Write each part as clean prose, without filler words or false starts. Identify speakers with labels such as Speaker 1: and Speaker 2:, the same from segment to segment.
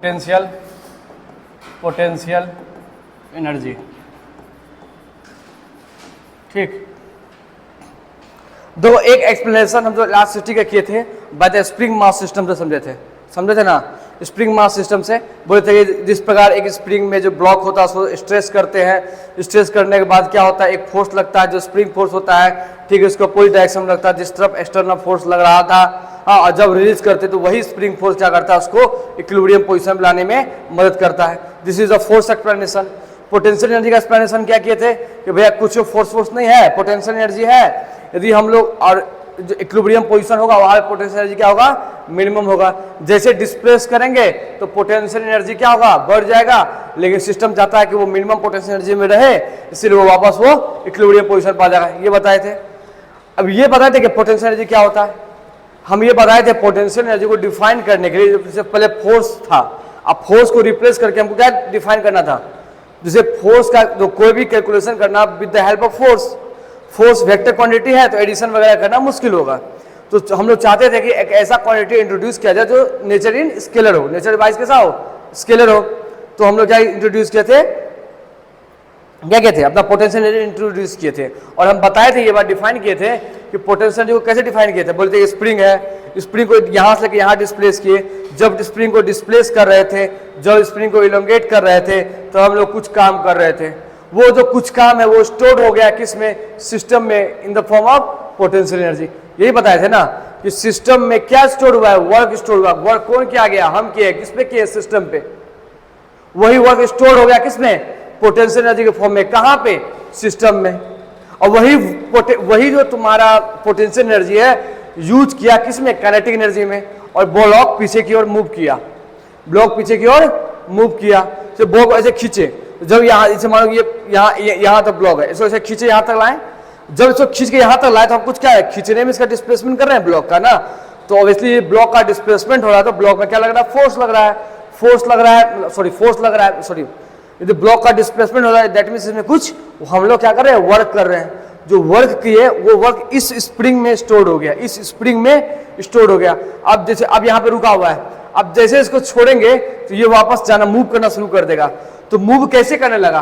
Speaker 1: Potential energy. ठीक, दो एक एक्सप्लेनेशन हम जो लास्ट सिटी का किए थे by the spring mass system से समझे थे ना। स्प्रिंग मास सिस्टम से बोले थे कि जिस प्रकार एक स्प्रिंग में जो ब्लॉक होता है उसको स्ट्रेस करते हैं, स्ट्रेस करने के बाद क्या होता है, एक फोर्स लगता है जो स्प्रिंग फोर्स होता है, ठीक है, उसको अपोजिट डायरेक्शन में लगता है जिस तरफ एक्सटर्नल फोर्स लग रहा था। हाँ, और जब रिलीज करते तो वही स्प्रिंग फोर्स क्या करता है, उसको इक्विलिब्रियम पोजीशन में लाने में मदद करता है। This is a force explanation. Potential energy का एक्सप्लेनेशन क्या किए थे कि भैया कुछ फोर्स नहीं है, पोटेंशियल एनर्जी है। यदि हम लोग और जो इक्विलिब्रियम पोजीशन होगा वहां पोटेंशियल एनर्जी क्या होगा, मिनिमम होगा। जैसे डिस्प्लेस करेंगे तो पोटेंशियल एनर्जी क्या होगा, बढ़ जाएगा, लेकिन सिस्टम चाहता है कि वो मिनिमम पोटेंशियल एनर्जी में रहे, इसलिए वो वापस वो इक्विलिब्रियम पोजीशन पर आ जाएगा। ये बताए थे। अब ये बताए थे कि पोटेंशियल एनर्जी क्या होता है। हम ये बताए थे पोटेंशियल एनर्जी को डिफाइन करने के लिए जैसे पहले फोर्स था, अब फोर्स को रिप्लेस करके हमको क्या डिफाइन करना था, जैसे फोर्स का जो कोई भी कैलकुलेशन करना with the help of force vector quantity है तो एडिशन वगैरह करना मुश्किल होगा। तो हम लोग चाहते थे कि एक ऐसा क्वांटिटी इंट्रोड्यूस किया जाए जो नेचर इन स्केलर हो, नेचर वाइज कैसा हो, स्केलर हो। तो हम लोग क्या इंट्रोड्यूस किए थे, अपना पोटेंशियल एनर्जी इंट्रोड्यूस किए थे। और हम बताए थे, ये बात डिफाइन किए थे कि पोटेंशियल एनर्जी को कैसे डिफाइन किए थे। बोलते स्प्रिंग है, स्प्रिंग को यहाँ से लेकर यहाँ डिस्प्लेस किए, जब स्प्रिंग को डिस्प्लेस कर रहे थे, जब स्प्रिंग को इलोंगेट कर रहे थे, तो हम लोग कुछ काम कर रहे थे। वो जो कुछ काम है वो स्टोर हो गया किस में, सिस्टम में, in the form of potential energy. यही बताए थे ना कि सिस्टम में क्या स्टोर हुआ है, वर्क स्टोर हुआ। वर्क कौन किया गया, हम किए, किस पे किए, सिस्टम पे। वही वर्क स्टोर हो गया किसमें, पोटेंशियल एनर्जी के फॉर्म में। कहां पे, सिस्टम में। और वही जो तुम्हारा पोटेंशियल एनर्जी है यूज किया किसमें, काइनेटिक एनर्जी में। और ब्लॉक पीछे की ओर मूव किया, ब्लॉक पीछे की ओर मूव किया, तो ब्लॉक ऐसे खींचे। जब यहाँ इसे मानो ये यहाँ तक ब्लॉक है, इसको ऐसे खींचे यहाँ तक लाए, जब इसको खींच के यहाँ तक लाए तो हम कुछ क्या है, खींचने में इसका डिस्प्लेसमेंट कर रहे हैं ब्लॉक का ना। तो ऑब्वियसली ब्लॉक का डिस्प्लेसमेंट हो रहा है तो ब्लॉक में क्या लग रहा है, फोर्स लग रहा है, यदि ब्लॉक का डिस्प्लेसमेंट हो रहा है दैट मींस इसमें कुछ हम लोग क्या कर रहे हैं, वर्क कर रहे हैं। जो वर्क किए वो वर्क इस स्प्रिंग में स्टोर हो गया, इस स्प्रिंग में स्टोर हो गया। अब जैसे अब यहाँ पे रुका हुआ है, अब जैसे इसको छोड़ेंगे तो ये वापस जाना, मूव करना शुरू कर देगा। तो मूव कैसे करने लगा,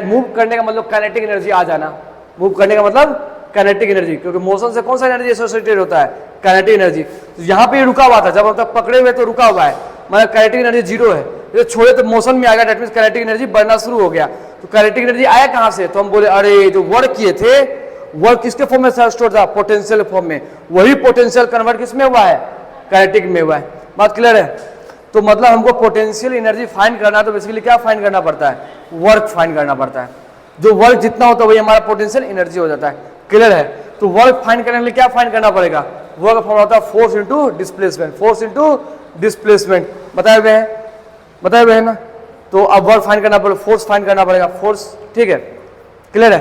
Speaker 1: मूव करने का मतलब काइनेटिक एनर्जी आ जाना। मूव करने का मतलब काइनेटिक एनर्जी, क्योंकि मोशन से कौन सा एनर्जी एसोसिएटेड होता है, काइनेटिक एनर्जी। तो यहाँ पे रुका हुआ था, जब हम तक पकड़े हुए तो रुका हुआ है, मतलब काइनेटिक एनर्जी जीरो है। जो छोड़े तो मोशन में आ गया, दैट मींस काइनेटिक एनर्जी बढ़ना शुरू हो गया। तो काइनेटिक एनर्जी आया कहां से, तो हम बोले अरे जो वर्क किए थे, वर्क किसके फॉर्म में स्टोर था, पोटेंशियल फॉर्म में। वही पोटेंशियल कन्वर्ट किसमें हुआ है, काइनेटिक में हुआ है। बात क्लियर है। तो मतलब हमको पोटेंशियल एनर्जी फाइंड करना, तो बेसिकली क्या फाइंड करना पड़ता है, वर्क फाइंड करना पड़ता है। जो वर्क जितना होता है वही हमारा पोटेंशियल एनर्जी हो जाता है। क्लियर है। तो वर्क फाइंड करने के लिए क्या फाइंड करना पड़ेगा, वर्क फॉर्म होता है force into displacement, force into displacement. बताए हुए हैं ना। तो अब वर्क फाइंड करना पड़ेगा, फोर्स फाइंड करना पड़ेगा, फोर्स। ठीक है, क्लियर है।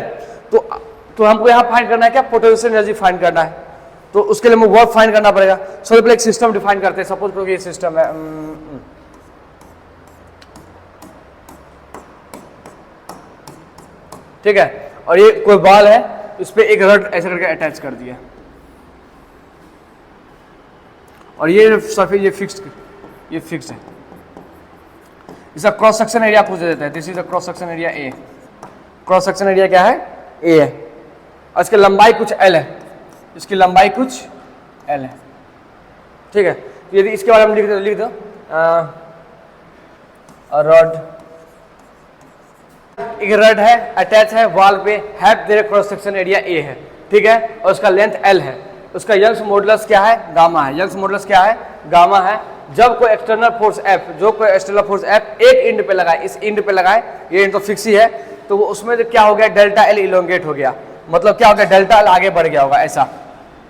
Speaker 1: तो हमको यहाँ फाइंड करना है क्या, पोटेंशियल एनर्जी फाइंड करना है। तो उसके लिए हमें वर्क फाइंड करना पड़ेगा। सबसे पहले एक सिस्टम डिफाइन करते हैं। सपोज करो ये सिस्टम है, ठीक है, और ये कोई बॉल है, इस पे एक रड ऐसे करके अटैच कर दिया, और ये सरफेस ये फिक्स्ड है। इसका क्रॉस सेक्शन एरिया पूछ देता है। This is the cross section area A. Cross section area क्या है, ए है, और इसकी लंबाई कुछ एल है, इसकी लंबाई कुछ एल है। ठीक है, यदि इसके बारे में लिख दो रड, एक रड है अटैच है वॉल पे, have their cross section area A है। ठीक है, और उसका लेंथ एल है। उसका यंग्स मॉडुलस क्या है, गामा है। यंग्स मॉडुलस क्या है, गामा है। जब कोई एक्सटर्नल फोर्स एफ, एक इंड पे लगाए, इस इंड पे लगाए, ये इंड तो फिक्स ही है, तो वो उसमें जो क्या हो गया, डेल्टा एल इलोंगेट हो गया। मतलब क्या हो गया, डेल्टा एल आगे बढ़ गया होगा। ऐसा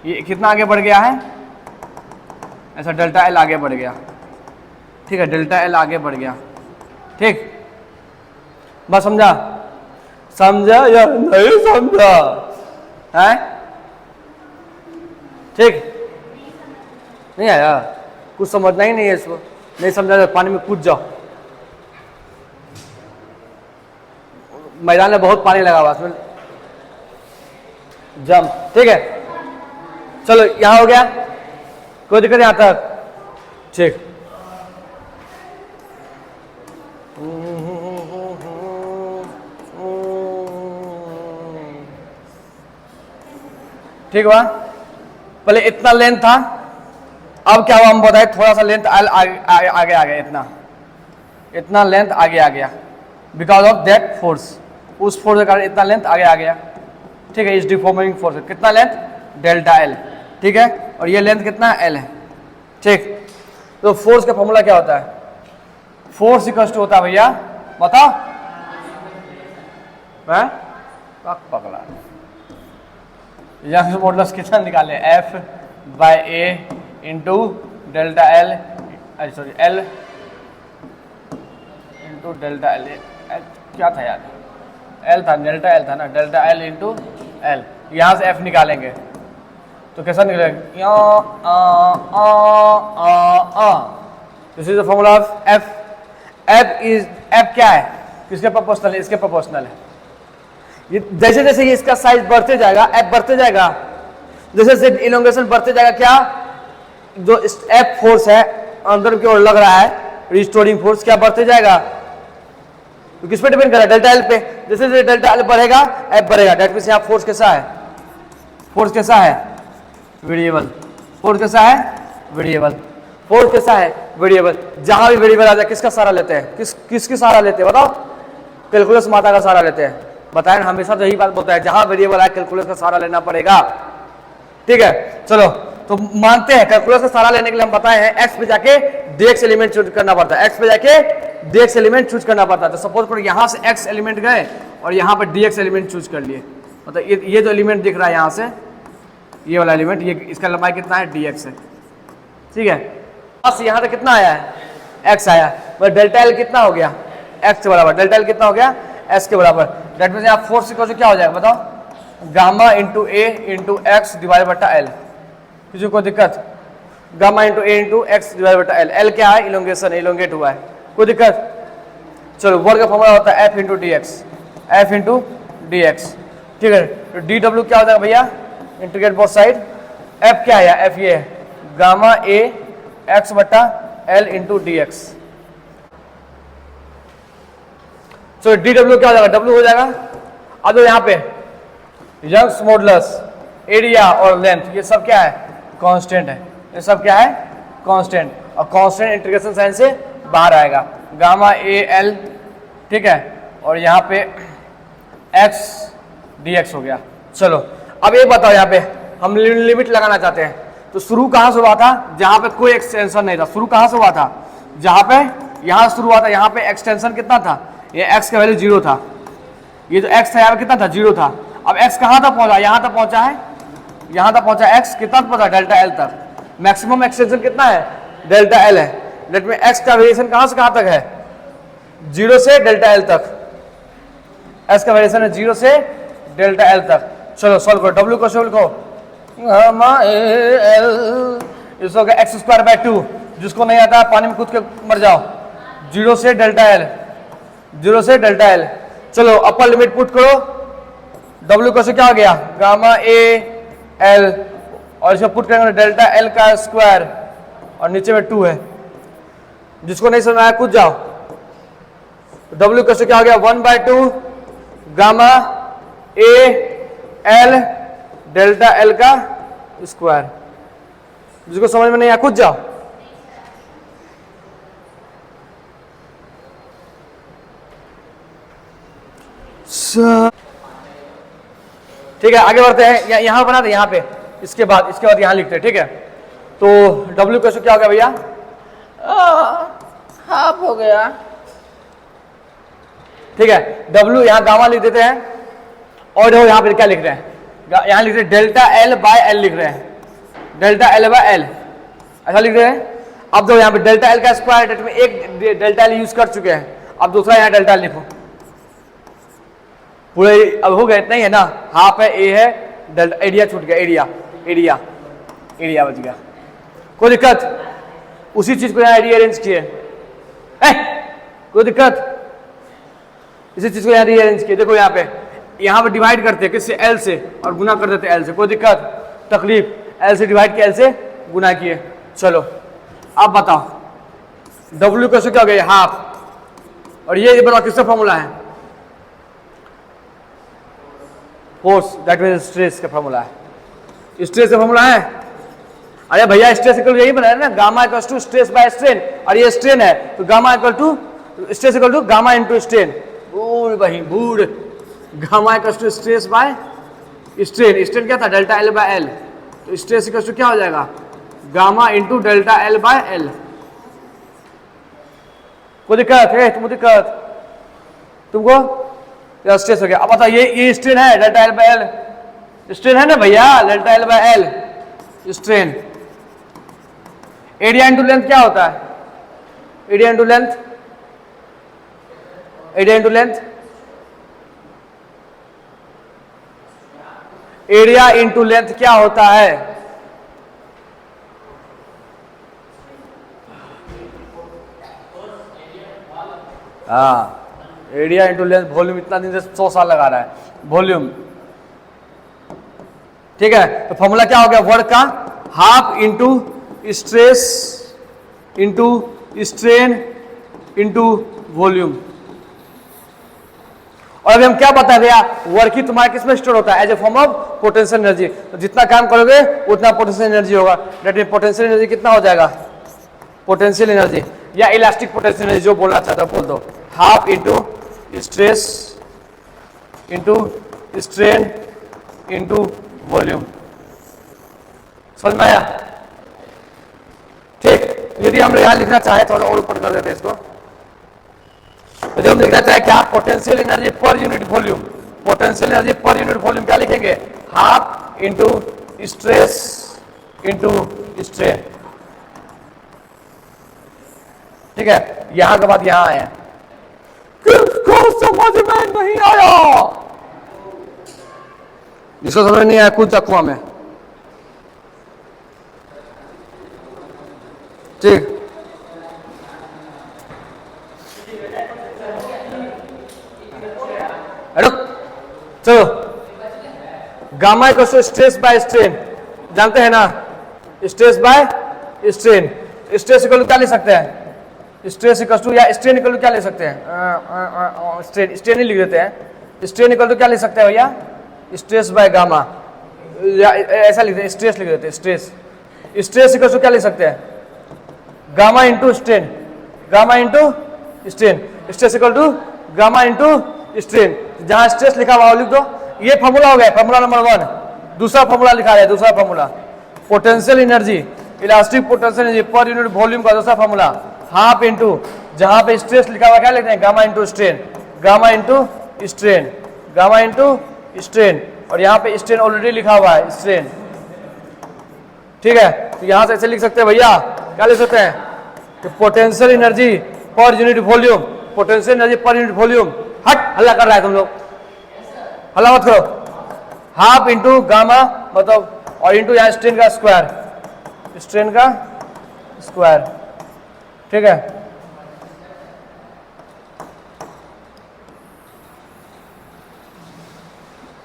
Speaker 1: ये कितना आगे बढ़ गया है, ऐसा डेल्टा एल आगे बढ़ गया। ठीक है, डेल्टा एल आगे बढ़ गया। ठीक, बस समझा या नहीं समझा है, ठीक, नहीं आया, कुछ समझना ही नहीं है इसको, नहीं समझा तो पानी में कूद जाओ। मैदान में बहुत पानी लगा हुआ, उसमें जंप। ठीक है, चलो यहां हो गया, कोई दिक्कत यहां तक, ठीक। ठीक हुआ। पहले इतना लेंथ था, अब क्या हुआ हम बताए, थोड़ा सा लेंथ आगे आ गया, इतना लेंथ आगे आ गया बिकॉज ऑफ दैट फोर्स। उस फोर्स के कारण इतना लेंथ आगे आ गया। ठीक है, इस डिफॉर्मिंग फोर्स कितना लेंथ, डेल्टा एल। ठीक है, और ये लेंथ कितना एल है। ठीक, तो फोर्स का फॉर्मूला क्या होता है, फोर्स इक्वल टू होता है भैया, बताओ। पकड़ा यंग्स मॉडुलस कितना निकाले, F by A into delta L, sorry L into delta L, क्या था यार, एल था, डेल्टा एल था ना, डेल्टा एल इंटू एल। यहाँ से एफ निकालेंगे तो कैसा निकलेगा, this is the formula of F. F क्या है, किसके प्रोपोर्शनल है, इसके प्रोपोर्शनल है। ये जैसे जैसे ये इसका साइज बढ़ते जाएगा, एफ बढ़ते जाएगा, जैसे जैसे इलोंगेशन बढ़ते जाएगा, क्या जो एफ फोर्स है अंदर की ओर लग रहा है, रिस्टोरिंग फोर्स क्या बढ़ते जाएगा, तो किस पे डिपेंड कर रहा है, डेल्टा एल पे। जैसे जैसे डेल्टा एल बढ़ेगा एफ बढ़ेगा। दैट मींस यहाँ फोर्स कैसा है, फोर्स कैसा है, वेरिएबल। फोर्स कैसा है, वेरिएबल। फोर्स कैसा है, वेरिएबल। जहां भी वेरिएबल आ जाए किसका सहारा लेते हैं, किसकी सहारा लेते हैं बताओ, कैलकुलस माता का सहारा लेते हैं। बताएं, हमेशा तो यही बात बोलता है, जहां वेरिएबल आए कैलकुलस का सहारा लेना पड़ेगा। ठीक है, चलो तो मानते हैं कैलकुलस का सहारा लेने के लिए हम बताए हैं एक्स पे जाके डीएक्स एलिमेंट चूज करना पड़ता है, एक्स पे जाके डीएक्स एलिमेंट चूज करना पड़ता है। तो सपोज करो यहां से एक्स एलिमेंट गए और यहां पर डीएक्स एलिमेंट चूज कर लिए, मतलब ये जो एलिमेंट दिख रहा है यहां से, ये वाला एलिमेंट, ये इसका लंबाई कितना है, डीएक्स है। ठीक है, बस यहां तक कितना आया है, एक्स आया, बस डेल्टा एल कितना हो गया, एक्स के बराबर। डेल्टा एल कितना हो गया, एस के बराबर। दैट मींस यहाँ फोर्स इक्वल टू क्या हो जाएगा बताओ, गामा इंटू ए इंटू एक्स डिवाइड बटा एल। किसी को दिक्कत, गामा इंटू ए इंटू एक्स डिवाइड बटा एल। एल क्या है, इलोंगेशन, इलोंगेट हुआ है, कोई दिक्कत। चलो वर्ग का फॉर्मूला होता है F into D x, F into D x. ठीक है, तो डी डब्ल्यू क्या हो जाएगा भैया, इंटीग्रेट बोथ साइड। एफ क्या है, एफ ये है गामा ए एक्स बटा एल इंटू डी एक्स। तो डी डब्ल्यू क्या हो जाएगा, डब्ल्यू हो जाएगा। अब जो यहाँ पे यंग्स मॉडुलस, एरिया और लेंथ, ये सब क्या है, कांस्टेंट है। ये सब क्या है, कांस्टेंट, और कांस्टेंट इंटीग्रेशन साइन से बाहर आएगा, गामा ए एल। ठीक है, और यहाँ पे एक्स डी एक्स हो गया। चलो अब ये बताओ, यहाँ पे हम लिमिट लगाना चाहते हैं, तो शुरू कहाँ से हुआ था, जहाँ पे कोई एक्सटेंशन नहीं था। शुरू कहाँ से हुआ था, जहाँ पे यहाँ शुरू हुआ था, यहाँ पे एक्सटेंशन कितना था, ये x का वैल्यू 0 था, ये जो x था यहाँ पे कितना था, 0 था। अब x कहाँ तक पहुंचा, यहाँ तक पहुंचा है, यहाँ तक पहुंचा। x कितना पहुंचा, डेल्टा एल तक। मैक्सिमम एक्सटेंशन कितना है, डेल्टा एल है। डेट में x का वेरिएशन कहाँ से कहाँ तक है, 0 से डेल्टा एल तक। x का वेरिएशन है 0 से डेल्टा एल तक। चलो सॉल्व करो, w को सॉल्व करो, इसको एक्स स्क्वायर बाय 2, जिसको नहीं आता पानी में कूद के मर जाओ। 0 से डेल्टा एल, 0 से डेल्टा एल। चलो अपर लिमिट पुट करो, W को से क्या हो गया, गामा ए एल, और इसे पुट करेंगे डेल्टा एल का स्क्वायर, और नीचे में 2 है। जिसको नहीं समझ आया कूद जाओ। W को से क्या हो गया, 1/2 gamma A L delta L का स्क्वायर। जिसको समझ में नहीं आया कूद जाओ। ठीक है, आगे बढ़ते हैं। यहां बना दे, यहाँ पे, इसके बाद यहाँ लिखते हैं। ठीक है, तो W कैसे क्या हो गया भैया, हाफ हो गया। ठीक है, W यहाँ गामा लिख देते हैं, और देखो यहाँ पे क्या लिख रहे हैं, यहाँ लिख रहे हैं डेल्टा एल बाय एल लिख रहे हैं, डेल्टा एल बाय एल ऐसा लिख रहे हैं। अब देखो यहाँ पे डेल्टा एल का स्क्वायर, में एक डेल्टा एल यूज कर चुके हैं, अब दूसरा यहाँ डेल्टा एल लिखो। पूरे अब हो गया, इतना ही है ना, हाफ है, ए है, डेल्टा, एरिया छूट गया, एरिया बच गया। कोई दिक्कत, उसी चीज को यहाँ रीअरेंज किए, कोई दिक्कत, इसी चीज को यहाँ रीअरेंज किए। देखो यहाँ पे डिवाइड करते हैं किससे, एल से, और गुना कर देते एल से। कोई दिक्कत, तकलीफ, एल से डिवाइड किया, एल से गुना किए। चलो अब बताओ W कैसे क्या हो गया, हाफ, और ये बताओ किसका फॉर्मूला है? फोर्स दैट मीन स्ट्रेस का फॉर्मूला है। स्ट्रेस का फॉर्मूला है। अरे भैया स्ट्रेस इक्वल यही बना है ना, gamma equal to stress by strain, और ये स्ट्रेन है तो gamma equal to stress equal to gamma into strain. बूढ़ भाई बूढ़, gamma equal to stress by strain. Strain क्या था? Delta L by L. तो स्ट्रेस इक्वल टू क्या हो जाएगा? Gamma into delta L by L. कोई दिक्कत है? तुमको दिक्कत? तुमको क्या स्ट्रेस हो गया? अब बताओ ये स्ट्रेन है delta L by L, strain है ना भैया, delta L by L strain. Area into length क्या होता है? Area into length, area into length, area into length क्या होता है? हाँ, एरिया इंटू लेंथ, वॉल्यूम। इतना दिन से 100 साल लगा रहा है वॉल्यूम। ठीक है, तो फॉर्मूला क्या हो गया? वर्क का half into stress into strain into volume. और अभी हम क्या बता दिया? वर्क ही तुम्हारा किसमें स्टोर होता है? As a form of potential energy. तो जितना काम करोगे उतना पोटेंशियल एनर्जी होगा। डेट मीन पोटेंशियल एनर्जी कितना हो जाएगा? पोटेंशियल एनर्जी या इलास्टिक पोटेंशियल एनर्जी जो बोलना चाहता बोल दो। Half into stress into strain into volume. समझ में आया? ठीक, यदि हम यहां लिखना चाहे थोड़ा और ऊपर कर देते हैं इसको। तो जब हम लिखना चाहे क्या? Potential energy per unit volume. Potential energy per unit volume क्या लिखेंगे? Half into stress into strain. ठीक है, यहां के बाद यहां आए। किसको समझ में नहीं आया? जिसको समझ नहीं आया कूद चकुआ में। ठीक, चलो gamma equal to stress by strain, जानते हैं ना? Stress by strain. Stress equal to क्या ले सकते हैं? स्ट्रेस इक्वल टू या स्ट्रेन इक्वल टू क्या ले सकते हैं? स्ट्रेन, स्ट्रेन ही लिख देते हैं। स्ट्रेन इक्वल टू क्या ले सकते हैं भैया? स्ट्रेस बाय गामा, या ऐसा लिख देते, स्ट्रेस लिख देते हैं। स्ट्रेस, स्ट्रेस इक्वल टू क्या ले सकते हैं? Gamma into strain, gamma into strain. Stress equal to gamma into strain. जहां स्ट्रेस लिखा हुआ लिख दो। ये फॉर्मूला हो गया, फॉर्मूला नंबर 1। दूसरा फॉर्मूला लिखा है, दूसरा formula potential energy, elastic potential energy per unit volume का दूसरा फॉर्मूला हाफ इंटू, जहां पे स्ट्रेस लिखा हुआ क्या लिखते हैं? Gamma into strain, gamma into strain, gamma into strain. और यहाँ पे स्ट्रेन ऑलरेडी लिखा हुआ है, स्ट्रेन। ठीक है, तो यहां से ऐसे लिख सकते हैं भैया, क्या लिख सकते हैं? कि potential energy per unit volume, potential energy per unit volume. हट, हल्ला कर रहा है तुम लोग, हल्ला मत करो। हाफ इंटू गामा मतलब, और इंटू यहाँ स्ट्रेन का स्क्वायर, स्ट्रेन का स्क्वायर। ठीक है,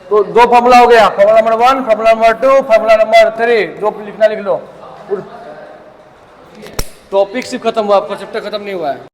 Speaker 1: तो दो फॉर्मूला हो गया, formula number 1, formula number 2, formula number 3। दो लिखना लिख लो। टॉपिक सिर्फ खत्म हुआ, आपका चैप्टर खत्म नहीं हुआ है।